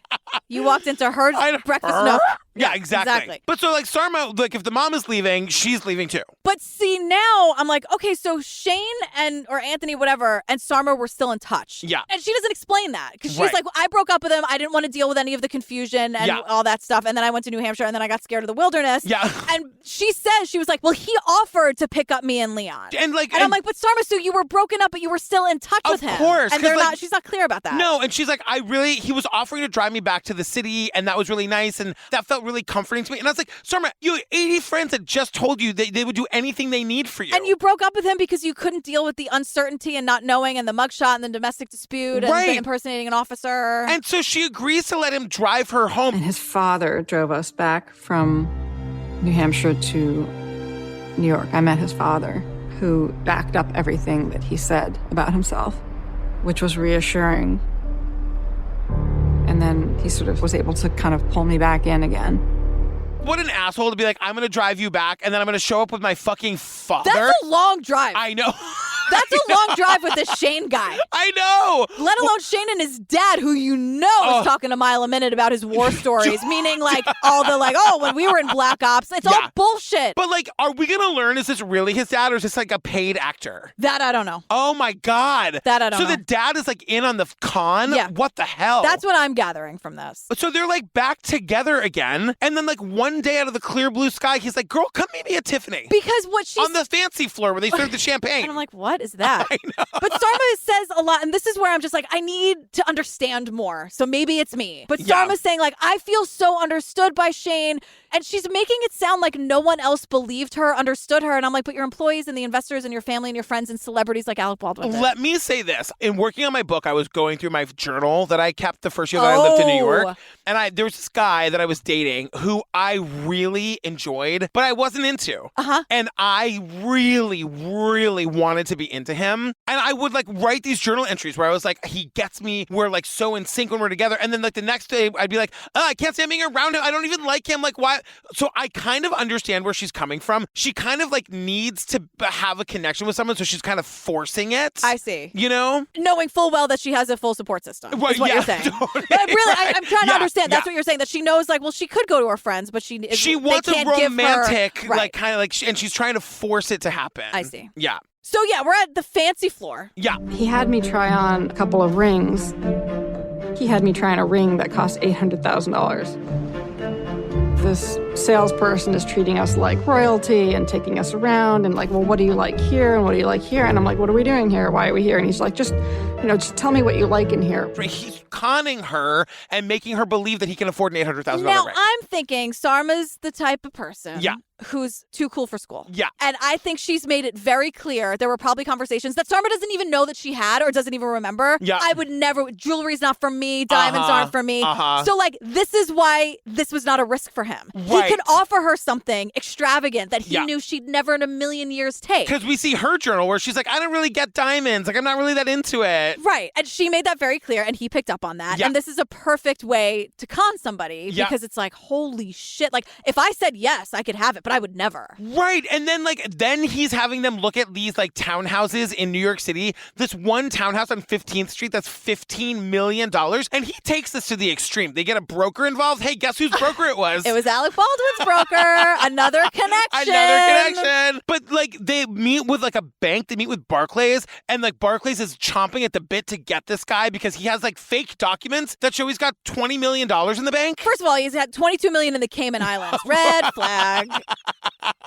You walked into her breakfast nook. Yeah, exactly. But so like Sarma, like if the mom is leaving, she's leaving too. But see, now I'm like, okay, so Shane or Anthony, whatever, and Sarma were still in touch. Yeah. And she doesn't explain that because she's like, I broke up with him. I didn't want to deal with any of the confusion and all that stuff. And then I went to New Hampshire and then I got scared of the wilderness. Yeah. And she says, she was like, well, he offered to pick up me and Leon. And I'm like, but Sarma, so you were broken up, but you were still in touch with him. Of course. And she's not clear about that. No. And she's like, he was offering to drive me back to the city and that was really nice. And that felt really comforting to me. And I was like, Sarma, you have 80 friends that just told you they would do anything they need for you. And you broke up with him because you couldn't deal with the uncertainty and not knowing and the mugshot and the domestic dispute and the impersonating an officer. And so she agrees to let him drive her home. And his father drove us back from New Hampshire to New York. I met his father, who backed up everything that he said about himself, which was reassuring. And then he sort of was able to kind of pull me back in again. What an asshole to be like, I'm going to drive you back and then I'm going to show up with my fucking father. That's a long drive. I know. That's a long drive with this Shane guy. I know. Let alone Shane and his dad, who is talking a mile a minute about his war stories, meaning like all the like, when we were in Black Ops, it's all bullshit. But like, are we going to learn, is this really his dad or is this like a paid actor? That I don't know. Oh my God. That I don't know. So the dad is like in on the con? Yeah. What the hell? That's what I'm gathering from this. So they're like back together again. And then like one day out of the clear blue sky, he's like, girl, come meet me at Tiffany. Because what she's... on the fancy floor where they serve the champagne. And I'm like, what is that? I know. But Sarma says a lot, and this is where I'm just like, I need to understand more. So maybe it's me. But Sarma's saying like, I feel so understood by Shane. And she's making it sound like no one else believed her, understood her. And I'm like, but your employees and the investors and your family and your friends and celebrities like Alec Baldwin did. Let me say this. In working on my book, I was going through my journal that I kept the first year that I lived in New York. And there was this guy that I was dating who I really enjoyed, but I wasn't into. And I really, really wanted to be into him. And I would like write these journal entries where I was like, he gets me. We're like so in sync when we're together. And then like the next day I'd be like, I can't stand being around him. I don't even like him. Like, why? So I kind of understand where she's coming from. She kind of like needs to have a connection with someone. So she's kind of forcing it. I see. You know? Knowing full well that she has a full support system. Right, is what you're saying. Totally. But really, I'm trying to understand. That's what you're saying. That she knows like, well, she could go to her friends, but she wants a romantic, right. like kind of like, and she's trying to force it to happen. I see. Yeah. So yeah, we're at the fancy floor. Yeah. He had me try on a couple of rings. He had me try on a ring that cost $800,000. This salesperson is treating us like royalty and taking us around and like, well, what do you like here and what do you like here? And I'm like, what are we doing here? Why are we here? And he's like, just just tell me what you like in here. He's conning her and making her believe that he can afford an $800,000 Now, ring. I'm thinking Sarma's the type of person who's too cool for school. Yeah. And I think she's made it very clear. There were probably conversations that Sarma doesn't even know that she had or doesn't even remember. Yeah. I would never, jewelry's not for me, diamonds aren't for me. So, like, this is why this was not a risk for him. Right. He could offer her something extravagant that he knew she'd never in a million years take. Because we see her journal where she's like, I don't really get diamonds. Like, I'm not really that into it. Right. And she made that very clear, and he picked up on that. Yeah. And this is a perfect way to con somebody because it's like, holy shit. Like, if I said yes, I could have it, but I would never. Right. And then he's having them look at these like townhouses in New York City. This one townhouse on 15th Street that's $15 million. And he takes this to the extreme. They get a broker involved. Hey, guess whose broker it was? It was Alec Baldwin's broker. Another connection. But like they meet with like a bank. They meet with Barclays. And like Barclays is chomping at the bit to get this guy because he has like fake documents that show he's got $20 million in the bank. First of all, he's had $22 million in the Cayman Islands. Red flag.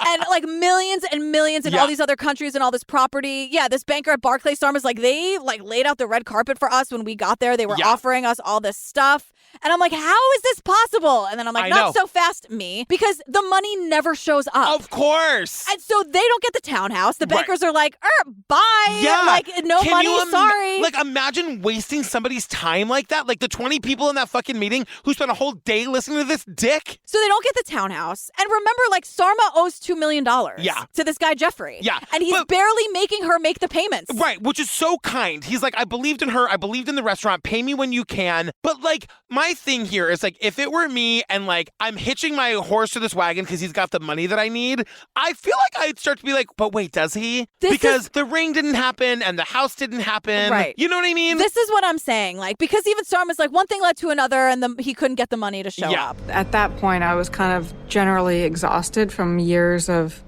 And like millions and millions in all these other countries and all this property. Yeah, this banker at Barclays, Sarma's like, they like laid out the red carpet for us when we got there. They were offering us all this stuff. And I'm like, how is this possible? And then I'm like, not so fast, me. Because the money never shows up. Of course. And so they don't get the townhouse. The bankers are like, bye. Yeah. Like, no Can money, sorry. Like, imagine wasting somebody's time like that. Like the 20 people in that fucking meeting who spent a whole day listening to this dick. So they don't get the townhouse. And remember, like, Sarma owes $2 million to this guy, Jeffrey. Yeah. And he's barely making her make the payments. Right, which is so kind. He's like, I believed in her. I believed in the restaurant. Pay me when you can. But like, my thing here is like, if it were me and like, I'm hitching my horse to this wagon because he's got the money that I need, I feel like I'd start to be like, but wait, does he? Because the ring didn't happen and the house didn't happen. Right. You know what I mean? This is what I'm saying. Like, because even Sarma's like, one thing led to another and he couldn't get the money to show up. At that point, I was kind of generally exhausted from years of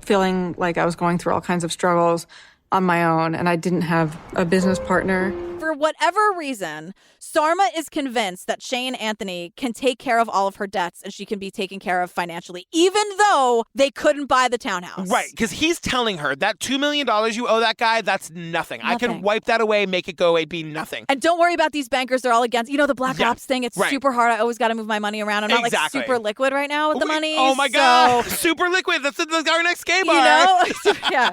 feeling like I was going through all kinds of struggles on my own, and I didn't have a business partner. For whatever reason, Sarma is convinced that Shane Anthony can take care of all of her debts and she can be taken care of financially, even though they couldn't buy the townhouse. Right, because he's telling her that $2 million you owe that guy, that's nothing. I can wipe that away, make it go away, be nothing. And don't worry about these bankers. They're all against, the Black Ops thing. It's super hard. I always got to move my money around. I'm not like super liquid right now with the money. Oh my God. Super liquid. That's our next gay bar. Yeah.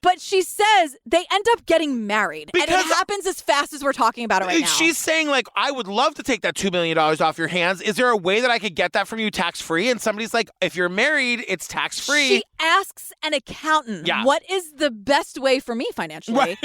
But she says they end up getting married. And it happens as fast as we're talking about it right now. She's saying, like, I would love to take that $2 million off your hands. Is there a way that I could get that from you tax-free? And somebody's like, if you're married, it's tax-free. She asks an accountant, what is the best way for me financially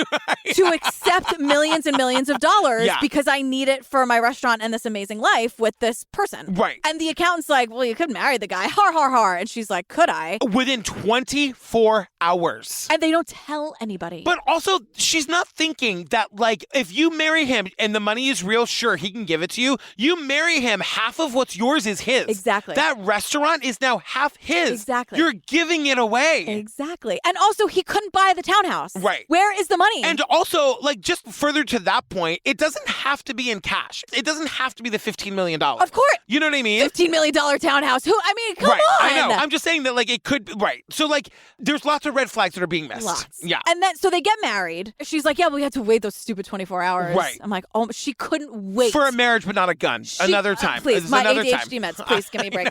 to accept millions and millions of dollars because I need it for my restaurant and this amazing life with this person. Right. And the accountant's like, well, you could marry the guy. Har, har, har. And she's like, could I? Within 24 hours. And they don't tell anybody. But also, she's not thinking that, like, if you marry him and the money is real, sure, he can give it to you. You marry him, half of what's yours is his. Exactly. That restaurant is now half his. Exactly. You're giving it away. Exactly. And also, he couldn't buy the townhouse. Right. Where is the money? And also, like, just further to that point, it doesn't have to be in cash. It doesn't have to be the $15 million. Of course. You know what I mean? $15 million townhouse. Come on. I know. I'm just saying that, like, it could, So, like, there's lots of red flags that are being missed. Lots. Yeah. And then, so they get married. She's like, yeah, we had to wait those stupid 24 hours. Right. I'm like, oh, she couldn't wait. For a marriage, but not a gun. Another time. Please, my another ADHD time. meds, please give me a break.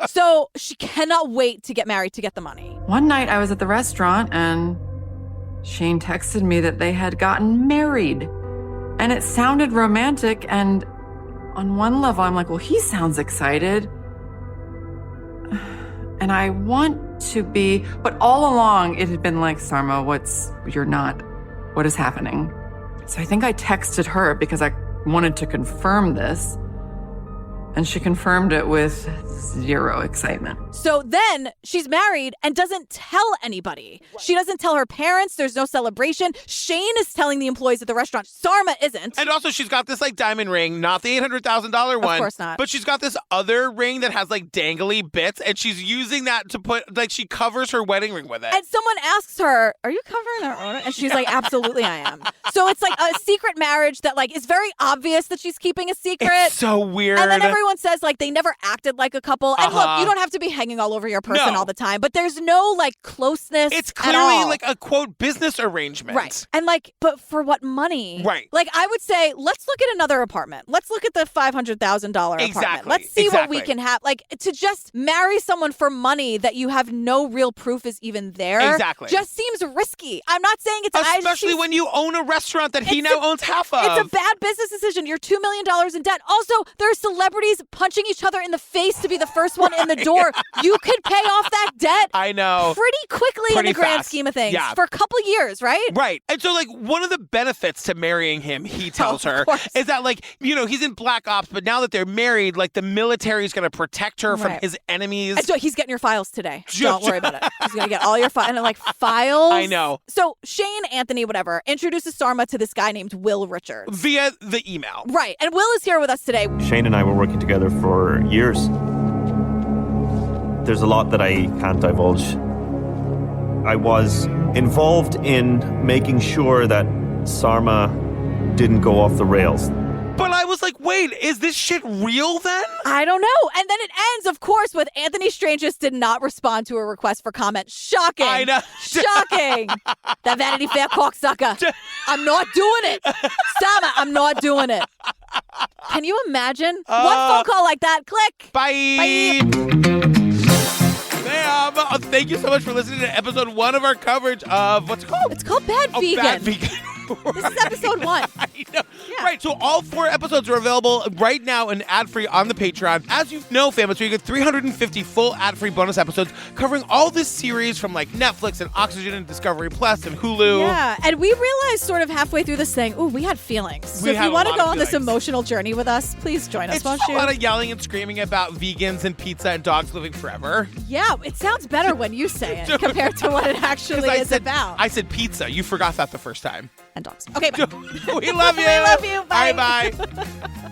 So she cannot wait to get married to get the money. One night I was at the restaurant and Shane texted me that they had gotten married. And it sounded romantic. And on one level, I'm like, well, he sounds excited. And I want to be, but all along it had been like, Sarma, what is happening? So I think I texted her because I wanted to confirm this. And she confirmed it with zero excitement. So then she's married and doesn't tell anybody. She doesn't tell her parents. There's no celebration. Shane is telling the employees at the restaurant. Sarma isn't. And also she's got this like diamond ring, not the $800,000 one. Of course not. But she's got this other ring that has like dangly bits and she's using that to put, like she covers her wedding ring with it. And someone asks her, are you covering her own? And she's like, absolutely I am. So it's like a secret marriage that like is very obvious that she's keeping a secret. It's so weird. And then everyone everyone says, like, they never acted like a couple. And look, you don't have to be hanging all over your person all the time, but there's no, like, closeness It's at clearly all. like a, quote, business arrangement. Right. And, like, but for what money? Right. Like, I would say, let's look at another apartment. Let's look at the $500,000 apartment. Exactly. Let's see what we can have. Like, to just marry someone for money that you have no real proof is even there just seems risky. I'm not saying it's... Especially when you own a restaurant that he now owns half of. It's a bad business decision. You're $2 million in debt. Also, there are celebrities punching each other in the face to be the first one in the door. You could pay off that debt I know. pretty quickly in the grand fast. scheme of things. Yeah. For a couple years, right? Right. And so, like, one of the benefits to marrying him, he tells her, is that, like, you know, he's in Black Ops, but now that they're married, like, the military is going to protect her from his enemies. And so he's getting your files today. Don't worry about it. He's going to get all your files. And like, files. I know. So Shane, Anthony, whatever, introduces Sarma to this guy named Will Richards. Via the email. Right. And Will is here with us today. Shane and I were working together for years. There's a lot that I can't divulge. I was involved in making sure that Sarma didn't go off the rails. But I was like, wait, is this shit real then? I don't know. And then it ends, of course, with Anthony Stranges did not respond to a request for comment. Shocking. I know. Shocking. That Vanity Fair cocksucker. I'm not doing it. Sarma, I'm not doing it. Can you imagine? One phone call like that. Click. Bye. Ma'am, thank you so much for listening to episode 1 of our coverage of, what's it called? It's called Bad Vegan. Bad Vegan. This is episode 1. I know. Yeah. Right, so all 4 episodes are available right now and ad-free on the Patreon. As you know, fam, so you get 350 full ad-free bonus episodes covering all this series from, like, Netflix and Oxygen and Discovery Plus and Hulu. Yeah, and we realized sort of halfway through this thing, we had feelings. So if you want to go on this emotional journey with us, please join us. It's just a lot of yelling and screaming about vegans and pizza and dogs living forever. Yeah, it sounds better when you say it compared to what it actually is about. I said pizza. You forgot that the first time. And dogs. Okay, bye. We love you. We love you. Bye. Bye.